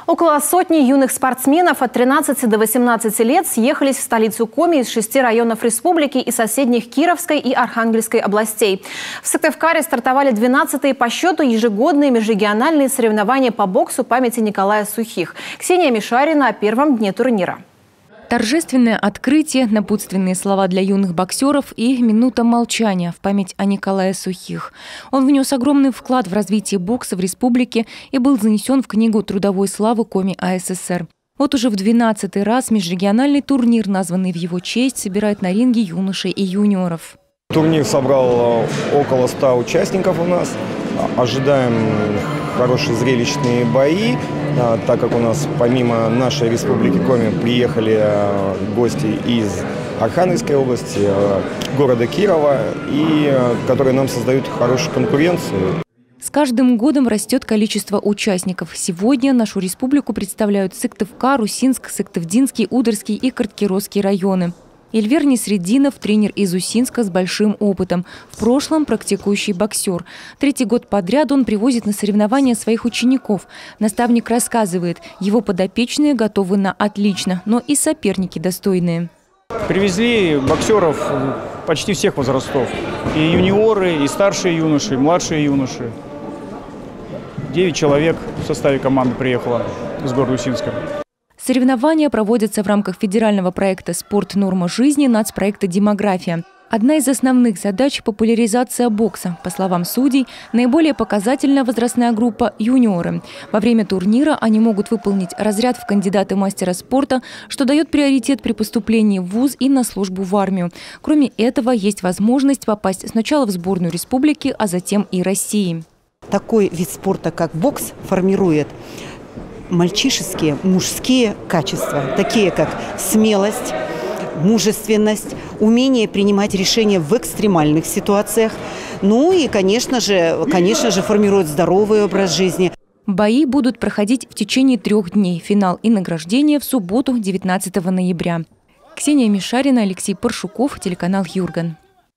Около сотни юных спортсменов от 13 до 18 лет съехались в столицу Коми из 6 районов республики и соседних Кировской и Архангельской областей. В Сыктывкаре стартовали 12-е по счету ежегодные межрегиональные соревнования по боксу памяти Николая Сухих. Ксения Мишарина о первом дне турнира. Торжественное открытие, напутственные слова для юных боксеров и минута молчания в память о Николае Сухих. Он внес огромный вклад в развитие бокса в республике и был занесен в книгу трудовой славы Коми АССР. Вот уже в 12-й раз межрегиональный турнир, названный в его честь, собирает на ринге юношей и юниоров. Турнир собрал около 100 участников у нас. Ожидаем хорошие зрелищные бои, так как у нас помимо нашей республики Коми приехали гости из Архангельской области, города Кирова, и которые нам создают хорошую конкуренцию. С каждым годом растет количество участников. Сегодня нашу республику представляют Сыктывкар, Усинск, Сыктывдинский, Удырский и Карткировский районы. Эльвир Несреддинов – тренер из Усинска с большим опытом. В прошлом практикующий боксер. 3-й год подряд он привозит на соревнования своих учеников. Наставник рассказывает, его подопечные готовы на отлично, но и соперники достойные. Привезли боксеров почти всех возрастов. И юниоры, и старшие юноши, и младшие юноши. 9 человек в составе команды приехало из города Усинска. Соревнования проводятся в рамках федерального проекта «Спорт. Норма жизни» нацпроекта «Демография». Одна из основных задач – популяризация бокса. По словам судей, наиболее показательная возрастная группа – юниоры. Во время турнира они могут выполнить разряд в кандидаты мастера спорта, что дает приоритет при поступлении в вуз и на службу в армию. Кроме этого, есть возможность попасть сначала в сборную республики, а затем и России. Такой вид спорта, как бокс, формирует мальчишеские, мужские качества, такие как смелость, мужественность, умение принимать решения в экстремальных ситуациях. Ну и, конечно же, формирует здоровый образ жизни. Бои будут проходить в течение 3 дней. Финал и награждение в субботу, 19 ноября. Ксения Мишарина, Алексей Паршуков, телеканал Юрган.